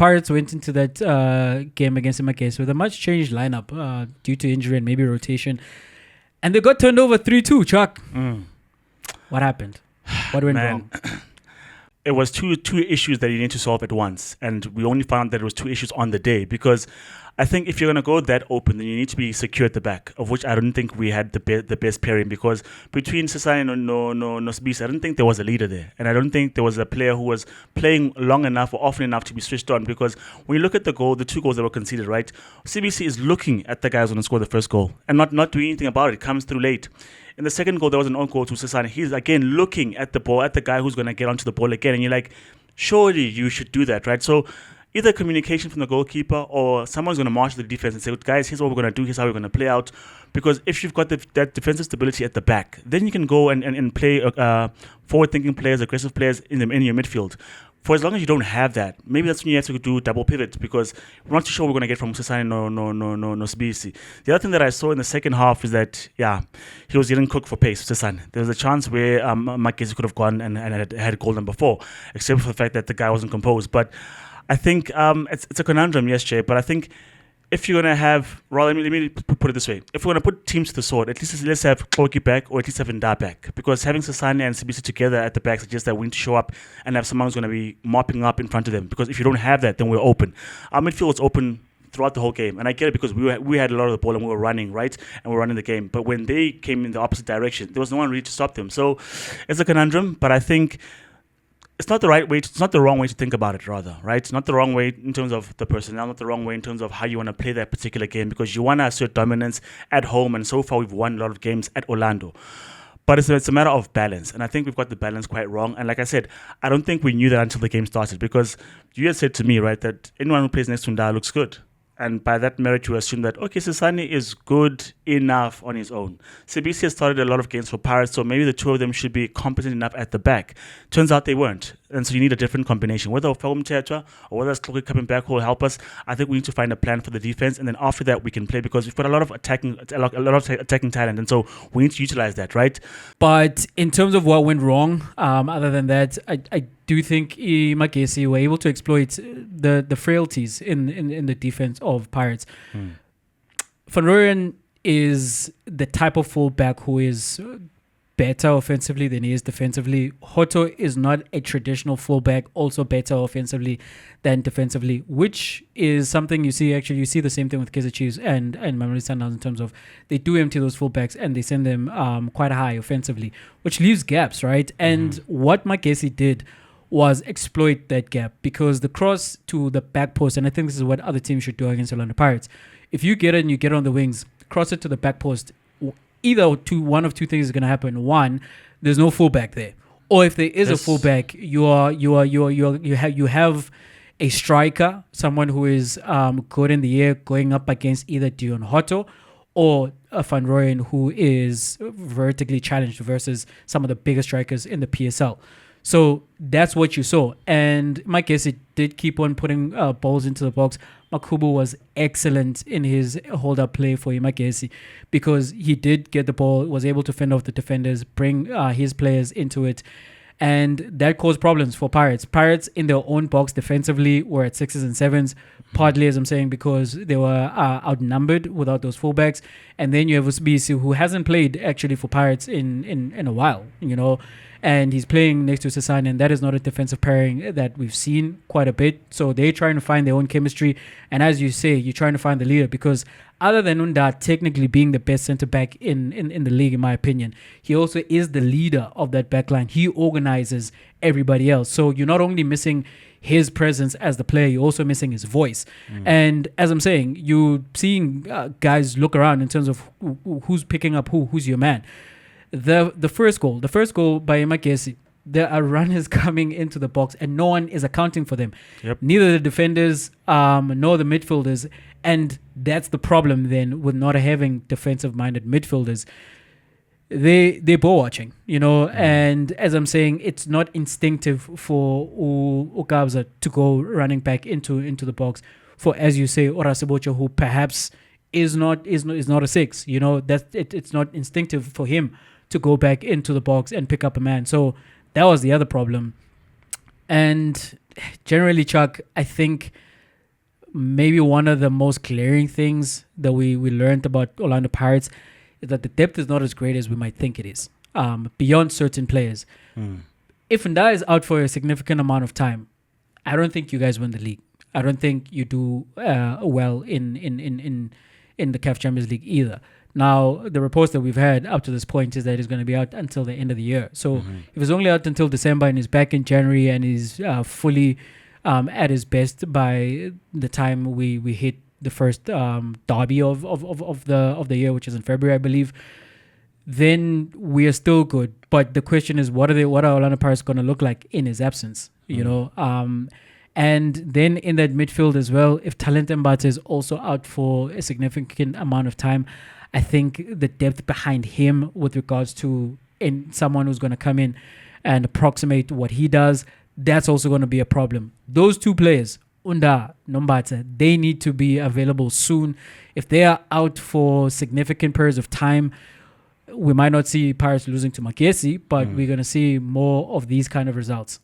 Pirates went into that game against Magesi with a much changed lineup due to injury and maybe rotation. And they got turned over 3-2, Chuck. What happened? What went wrong? It was two issues that you need to solve at once. And we only found that it was two issues on the day because I think if you're going to go that open, then you need to be secure at the back, of which I don't think we had the best pairing because between Sasani and Nosbisa, I don't think there was a leader there. And I don't think there was a player who was playing long enough or often enough to be switched on because when you look at the two goals that were conceded, right, CBC is looking at the guy who's going to score the first goal and not doing anything about it. It comes through late. In the second goal, there was an own goal to Sasani. He's again looking at the ball, at the guy who's going to get onto the ball again. And you're like, surely you should do that, right? So either communication from the goalkeeper or someone's going to march the defense and say, guys, here's what we're going to do, here's how we're going to play out. Because if you've got that defensive stability at the back, then you can go and play forward-thinking players, aggressive players in your midfield. For as long as you don't have that, maybe that's when you have to do double pivot because we're not too sure what we're going to get from Sasani no Sibisi. The other thing that I saw in the second half is that, he was getting cooked for pace, Sasani. There was a chance where Magesi could have gone and had goal number 4, except for the fact that the guy wasn't composed. But I think it's a conundrum, yes, Jay, but I think if you're going to have, let me put it this way. If we're going to put teams to the sword, at least let's have Koki back or at least have Nda back. Because having Sasani and CBC together at the back suggests that we need to show up and have someone who's going to be mopping up in front of them. Because if you don't have that, then we're open. Our midfield was open throughout the whole game. And I get it because we had a lot of the ball and we were running, right? And we were running the game. But when they came in the opposite direction, there was no one really to stop them. So it's a conundrum, but I think it's not the right way. It's not the wrong way to think about it, rather, right? It's not the wrong way in terms of the personnel, not the wrong way in terms of how you want to play that particular game because you want to assert dominance at home, and so far we've won a lot of games at Orlando. But it's a matter of balance, and I think we've got the balance quite wrong. And like I said, I don't think we knew that until the game started because you had said to me, right, that anyone who plays next to Nda looks good. And by that merit, you assume that, okay, Sasani is good enough on his own. CBC has started a lot of games for Pirates, so maybe the two of them should be competent enough at the back. Turns out they weren't. And so you need a different combination. Whether Ofagum Tetra or whether Sloki coming back will help us, I think we need to find a plan for the defense. And then after that, we can play because we've got a lot of attacking talent. And so we need to utilize that, right? But in terms of what went wrong, other than that, I do think Magesi were able to exploit the frailties in the defense of Pirates. Van Rooyen is the type of fullback who is better offensively than he is defensively. Hoto is not a traditional fullback, also better offensively than defensively, which is something you see. Actually, you see the same thing with Kaizer Chiefs and Mamelodi Sundowns in terms of they do empty those fullbacks and they send them quite high offensively, which leaves gaps, right? And what Magesi did was exploit that gap because the cross to the back post, and I think this is what other teams should do against the Orlando Pirates. If you get it and you get it on the wings, cross it to the back post, either one of two things is going to happen. One, there's no fullback there, or if there is a fullback, you have a striker, someone who is good in the air, going up against either Dion Hoto or a Van Rooyen who is vertically challenged versus some of the biggest strikers in the PSL. So that's what you saw. And Magesi did keep on putting balls into the box. Makubu was excellent in his hold-up play for Magesi because he did get the ball, was able to fend off the defenders, bring his players into it. And that caused problems for Pirates. Pirates in their own box defensively were at 6s and 7s, partly, as I'm saying, because they were outnumbered without those fullbacks. And then you have Usbisi, who hasn't played actually for Pirates in a while, and he's playing next to Sasani, and that is not a defensive pairing that we've seen quite a bit. So they're trying to find their own chemistry. And as you say, you're trying to find the leader because other than Nda technically being the best centre-back in the league, in my opinion, he also is the leader of that back line. He organizes everybody else. So you're not only missing his presence as the player, you're also missing his voice. And as I'm saying, you're seeing guys look around in terms of who's picking up who's your man. The first goal by Magesi, there are runners coming into the box and no one is accounting for them. Yep. Neither the defenders nor the midfielders. And that's the problem then with not having defensive-minded midfielders. They're ball watching, and as I'm saying, it's not instinctive for Ukabza to go running back into the box for, as you say, Orasibocha, who perhaps is not a 6. It's not instinctive for him to go back into the box and pick up a man. So that was the other problem. And generally, Chuck, I think maybe one of the most glaring things that we learned about Orlando Pirates is that the depth is not as great as we might think it is, beyond certain players. If Nda is out for a significant amount of time, I don't think you guys win the league. I don't think you do well in the CAF Champions League either. Now, the reports that we've had up to this point is that he's going to be out until the end of the year. So if he's only out until December and he's back in January and he's fully at his best by the time we hit the first derby of the year, which is in February, I believe, then we are still good. But the question is, what are Orlando Pirates going to look like in his absence? You know, and then in that midfield as well, if Talent Mbata is also out for a significant amount of time, I think the depth behind him with regards to someone who's going to come in and approximate what he does, that's also going to be a problem. Those two players, Unda, Nombata, they need to be available soon. If they are out for significant periods of time, we might not see Pirates losing to Magesi, but we're going to see more of these kind of results.